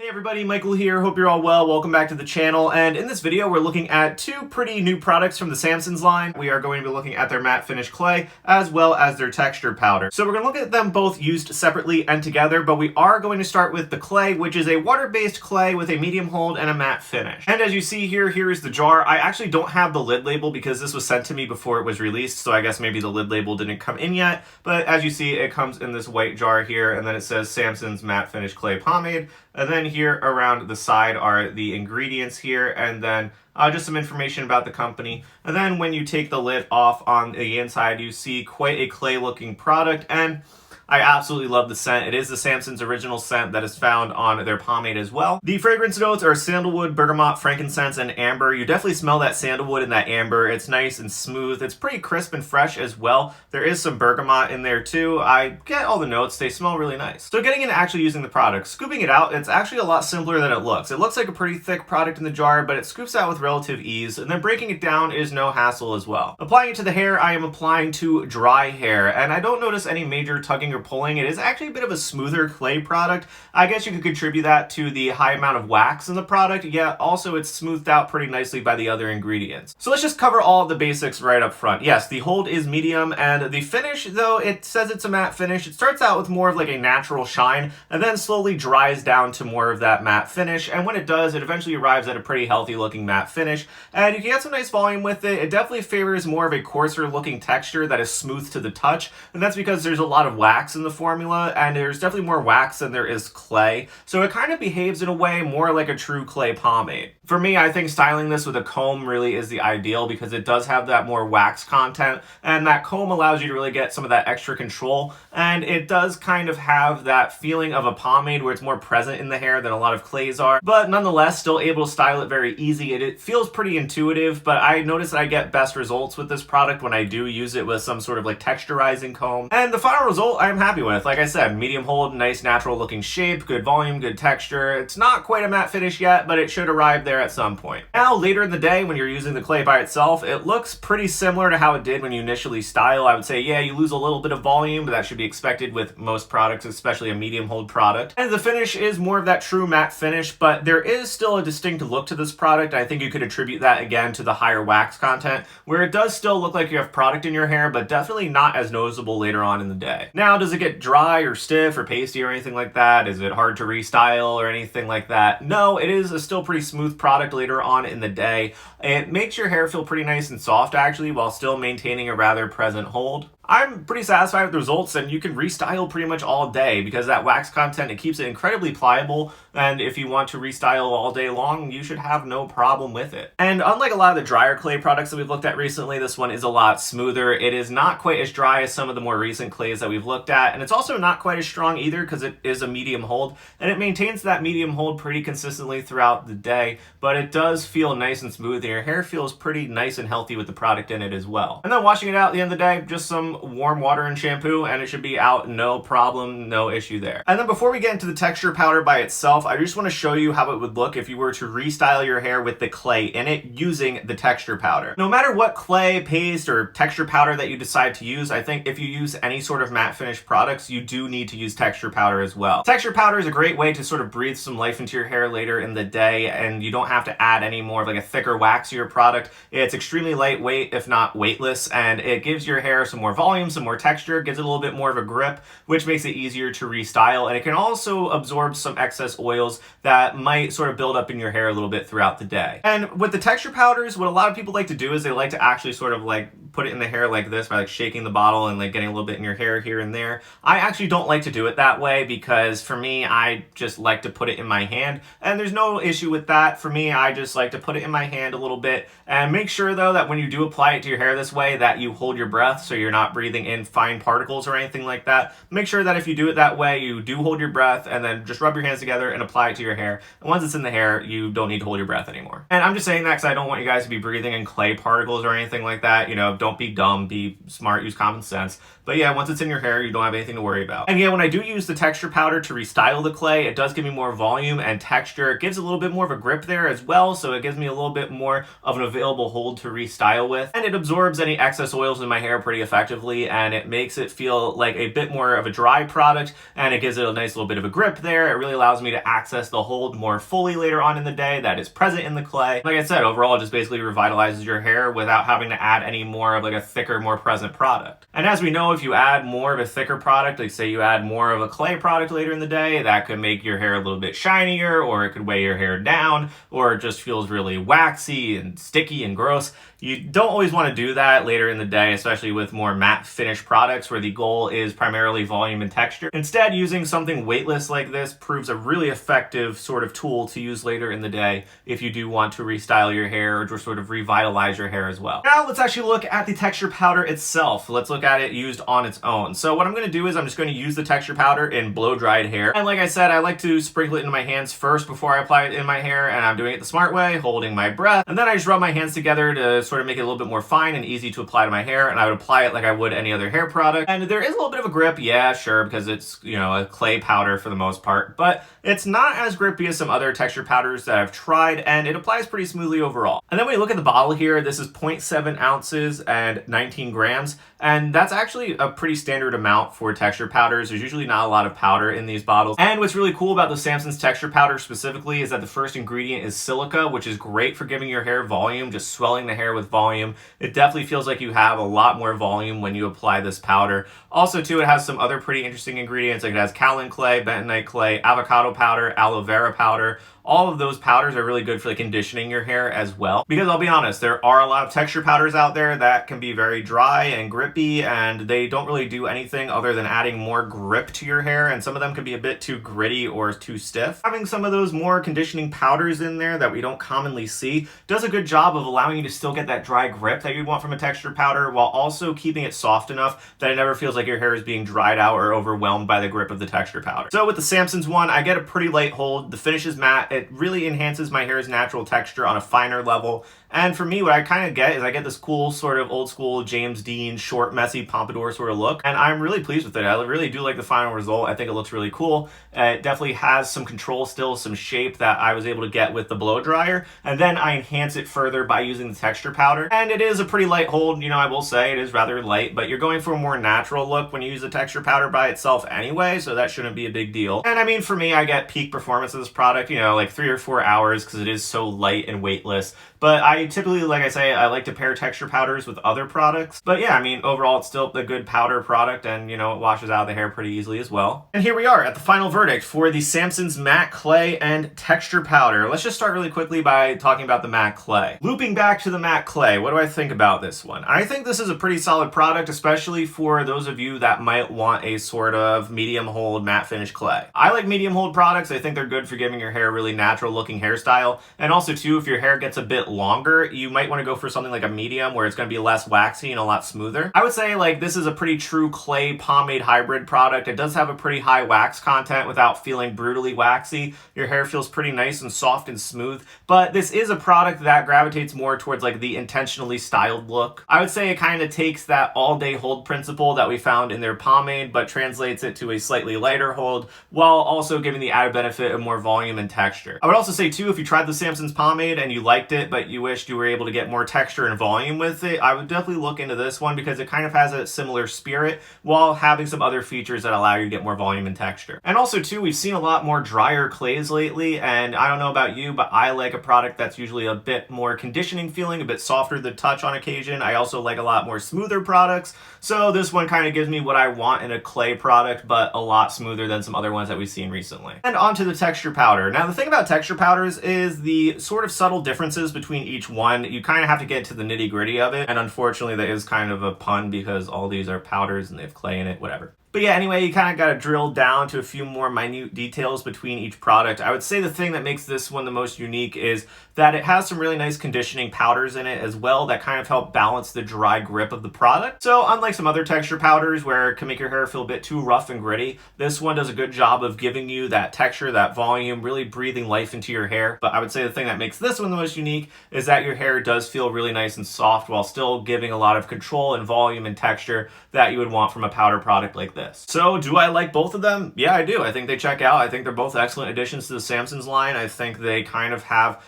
Hey everybody, Michael here. Hope you're all well. Welcome back to the channel. And in this video, we're looking at two pretty new products from the Samson's line. We are going to be looking at their matte finish clay as well as their texture powder. So we're going to look at them both used separately and together, but we are going to start with the clay, which is a water-based clay with a medium hold and a matte finish. And as you see here, here is the jar. I actually don't have the lid label because this was sent to me before it was released, so I guess maybe the lid label didn't come in yet. But as you see, it comes in this white jar here, and then it says Samson's matte finish clay pomade. And then here around the side are the ingredients here, and then just some information about the company. And then when you take the lid off on the inside, you see quite a clay looking product, and I absolutely love the scent. It is the Samson's original scent that is found on their pomade as well. The fragrance notes are sandalwood, bergamot, frankincense, and amber. You definitely smell that sandalwood and that amber. It's nice and smooth. It's pretty crisp and fresh as well. There is some bergamot in there too. I get all the notes. They smell really nice. So getting into actually using the product, scooping it out, it's actually a lot simpler than it looks. It looks like a pretty thick product in the jar, but it scoops out with relative ease, and then breaking it down is no hassle as well. Applying it to the hair, I am applying to dry hair, and I don't notice any major tugging or pulling. It is actually a bit of a smoother clay product. I guess you could contribute that to the high amount of wax in the product, yet also it's smoothed out pretty nicely by the other ingredients. So let's just cover all of the basics right up front. Yes, the hold is medium, and the finish, though it says it's a matte finish, it starts out with more of like a natural shine, and then slowly dries down to more of that matte finish, and when it does, it eventually arrives at a pretty healthy looking matte finish, and you can get some nice volume with it. It definitely favors more of a coarser looking texture that is smooth to the touch, and that's because there's a lot of wax in the formula, and there's definitely more wax than there is clay, so it kind of behaves in a way more like a true clay pomade. For me, I think styling this with a comb really is the ideal because it does have that more wax content, and that comb allows you to really get some of that extra control, and it does kind of have that feeling of a pomade where it's more present in the hair than a lot of clays are, but nonetheless still able to style it very easy. It feels pretty intuitive, but I notice that I get best results with this product when I do use it with some sort of like texturizing comb, and the final result I'm happy with. Like I said, medium hold, nice natural looking shape, good volume, good texture. It's not quite a matte finish yet, but it should arrive there at some point. Now, later in the day, when you're using the clay by itself, it looks pretty similar to how it did when you initially style. I would say, yeah, you lose a little bit of volume, but that should be expected with most products, especially a medium hold product. And the finish is more of that true matte finish, but there is still a distinct look to this product. I think you could attribute that again to the higher wax content, where it does still look like you have product in your hair, but definitely not as noticeable later on in the day. Now, does it get dry or stiff or pasty or anything like that? Is it hard to restyle or anything like that? No, it is a still pretty smooth product later on in the day. It makes your hair feel pretty nice and soft actually, while still maintaining a rather present hold. I'm pretty satisfied with the results, and you can restyle pretty much all day because that wax content, it keeps it incredibly pliable, and if you want to restyle all day long, you should have no problem with it. And unlike a lot of the drier clay products that we've looked at recently, this one is a lot smoother. It is not quite as dry as some of the more recent clays that we've looked at, and it's also not quite as strong either because it is a medium hold, and it maintains that medium hold pretty consistently throughout the day, but it does feel nice and smooth, and your hair feels pretty nice and healthy with the product in it as well. And then washing it out at the end of the day, just some warm water and shampoo, and it should be out no problem, no issue there. And then before we get into the texture powder by itself, I just want to show you how it would look if you were to restyle your hair with the clay in it using the texture powder. No matter what clay, paste, or texture powder that you decide to use, I think if you use any sort of matte finish products, you do need to use texture powder as well. Texture powder is a great way to sort of breathe some life into your hair later in the day, and you don't have to add any more of like a thicker, waxier product. It's extremely lightweight, if not weightless, and it gives your hair some more volume, some more texture, gives it a little bit more of a grip, which makes it easier to restyle, and it can also absorb some excess oils that might sort of build up in your hair a little bit throughout the day. And with the texture powders, what a lot of people like to do is they like to actually sort of like put it in the hair like this by like shaking the bottle and like getting a little bit in your hair here and there. I actually don't like to do it that way because for me, I just like to put it in my hand, and there's no issue with that. For me, I just like to put it in my hand a little bit, and make sure though that when you do apply it to your hair this way that you hold your breath so you're not breathing in fine particles or anything like that. Make sure that if you do it that way, you do hold your breath and then just rub your hands together and apply it to your hair. And once it's in the hair, you don't need to hold your breath anymore. And I'm just saying that because I don't want you guys to be breathing in clay particles or anything like that. You know, don't be dumb, be smart, use common sense. But yeah, once it's in your hair, you don't have anything to worry about. And yeah, when I do use the texture powder to restyle the clay, it does give me more volume and texture. It gives a little bit more of a grip there as well, so it gives me a little bit more of an available hold to restyle with. And it absorbs any excess oils in my hair pretty effectively. quickly, and it makes it feel like a bit more of a dry product, and it gives it a nice little bit of a grip there. It really allows me to access the hold more fully later on in the day that is present in the clay. Like I said, overall it just basically revitalizes your hair without having to add any more of like a thicker, more present product. And as we know, if you add more of a thicker product, like say you add more of a clay product later in the day, that could make your hair a little bit shinier, or it could weigh your hair down, or it just feels really waxy and sticky and gross. You don't always want to do that later in the day, especially with more matte finish products where the goal is primarily volume and texture. Instead, using something weightless like this proves a really effective sort of tool to use later in the day if you do want to restyle your hair or just sort of revitalize your hair as well. Now let's actually look at the texture powder itself. Let's look at it used on its own. So what I'm going to do is I'm just going to use the texture powder in blow-dried hair. And like I said, I like to sprinkle it into my hands first before I apply it in my hair, and I'm doing it the smart way, holding my breath. And then I just rub my hands together to sort of make it a little bit more fine and easy to apply to my hair, and I would apply it like I would any other hair product. And there is a little bit of a grip, yeah, sure, because it's, you know, a clay powder for the most part, but it's not as grippy as some other texture powders that I've tried, and it applies pretty smoothly overall. And then when you look at the bottle here, this is 0.7 ounces and 19 grams, and that's actually a pretty standard amount for texture powders. There's usually not a lot of powder in these bottles. And what's really cool about the Samson's texture powder specifically is that the first ingredient is silica, which is great for giving your hair volume, just swelling the hair with volume. It definitely feels like you have a lot more volume when you apply this powder. Also too, it has some other pretty interesting ingredients, like it has kaolin clay, bentonite clay, avocado powder, aloe vera powder. All of those powders are really good for like conditioning your hair as well. Because I'll be honest, there are a lot of texture powders out there that can be very dry and grippy, and they don't really do anything other than adding more grip to your hair, and some of them can be a bit too gritty or too stiff. Having some of those more conditioning powders in there that we don't commonly see does a good job of allowing you to still get that dry grip that you'd want from a texture powder, while also keeping it soft enough that it never feels like your hair is being dried out or overwhelmed by the grip of the texture powder. So with the Samson's one, I get a pretty light hold. The finish is matte. It really enhances my hair's natural texture on a finer level. And for me, what I kind of get is I get this cool sort of old school James Dean short, messy pompadour sort of look. And I'm really pleased with it. I really do like the final result. I think it looks really cool. It definitely has some control still, some shape that I was able to get with the blow dryer. And then I enhance it further by using the texture powder. And it is a pretty light hold. You know, I will say it is rather light, but you're going for a more natural look when you use the texture powder by itself anyway. So that shouldn't be a big deal. And I mean, for me, I get peak performance of this product, you know, like 3 or 4 hours because it is so light and weightless. But I typically, like I say, I like to pair texture powders with other products. But yeah, I mean, overall, it's still a good powder product, and, you know, it washes out the hair pretty easily as well. And here we are at the final verdict for the Samson's matte clay and texture powder. Let's just start really quickly by talking about the matte clay. Looping back to the matte clay, what do I think about this one? I think this is a pretty solid product, especially for those of you that might want a sort of medium hold matte finish clay. I like medium hold products. I think they're good for giving your hair a really natural looking hairstyle. And also too, if your hair gets a bit longer, you might want to go for something like a medium where it's going to be less waxy and a lot smoother. I would say like this is a pretty true clay pomade hybrid product. It does have a pretty high wax content without feeling brutally waxy. Your hair feels pretty nice and soft and smooth, but this is a product that gravitates more towards like the intentionally styled look. I would say it kind of takes that all day hold principle that we found in their pomade, but translates it to a slightly lighter hold while also giving the added benefit of more volume and texture. I would also say too, if you tried the Samson's pomade and you liked it, but you wished you were able to get more texture and volume with it, I would definitely look into this one because it kind of has a similar spirit while having some other features that allow you to get more volume and texture. And also too, we've seen a lot more drier clays lately, and I don't know about you, but I like a product that's usually a bit more conditioning feeling, a bit softer to the touch on occasion. I also like a lot more smoother products, so this one kind of gives me what I want in a clay product, but a lot smoother than some other ones that we've seen recently. And onto the texture powder. Now the thing about texture powders is the sort of subtle differences between each one. You kind of have to get to the nitty gritty of it, and unfortunately that is kind of a pun because all these are powders and they have clay in it, whatever. But yeah, anyway, you kind of got to drill down to a few more minute details between each product. I would say the thing that makes this one the most unique is that it has some really nice conditioning powders in it as well that kind of help balance the dry grip of the product. So unlike some other texture powders where it can make your hair feel a bit too rough and gritty, this one does a good job of giving you that texture, that volume, really breathing life into your hair. But I would say the thing that makes this one the most unique is that your hair does feel really nice and soft while still giving a lot of control and volume and texture that you would want from a powder product like this. So do I like both of them? Yeah, I do. I think they check out. I think they're both excellent additions to the Samson's line. I think they kind of have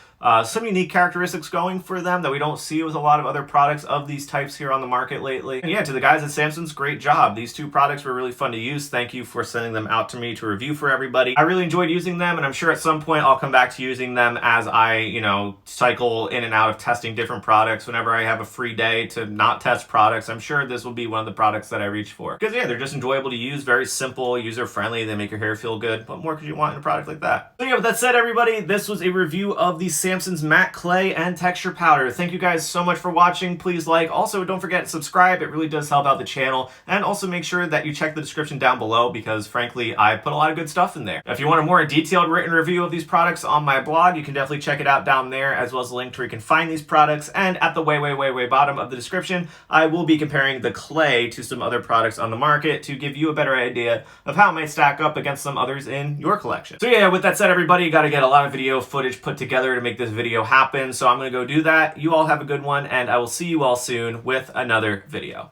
some unique characteristics going for them that we don't see with a lot of other products of these types here on the market lately. And yeah, to the guys at Samson's, great job. These two products were really fun to use. Thank you for sending them out to me to review for everybody. I really enjoyed using them, and I'm sure at some point I'll come back to using them as I, cycle in and out of testing different products. Whenever I have a free day to not test products, I'm sure this will be one of the products that I reach for. Because yeah, they're just enjoyable to use, very simple, user-friendly, they make your hair feel good. What more could you want in a product like that? So yeah, with that said, everybody, this was a review of the Samson's matte clay and texture powder. Thank you guys so much for watching. Please like. Also, don't forget to subscribe. It really does help out the channel. And also make sure that you check the description down below because, frankly, I put a lot of good stuff in there. If you want a more detailed written review of these products on my blog, you can definitely check it out down there, as well as a link to where you can find these products. And at the way bottom of the description, I will be comparing the clay to some other products on the market to give you a better idea of how it might stack up against some others in your collection. So yeah, with that said, everybody, you got to get a lot of video footage put together to make this video happen. So I'm going to go do that. You all have a good one, and I will see you all soon with another video.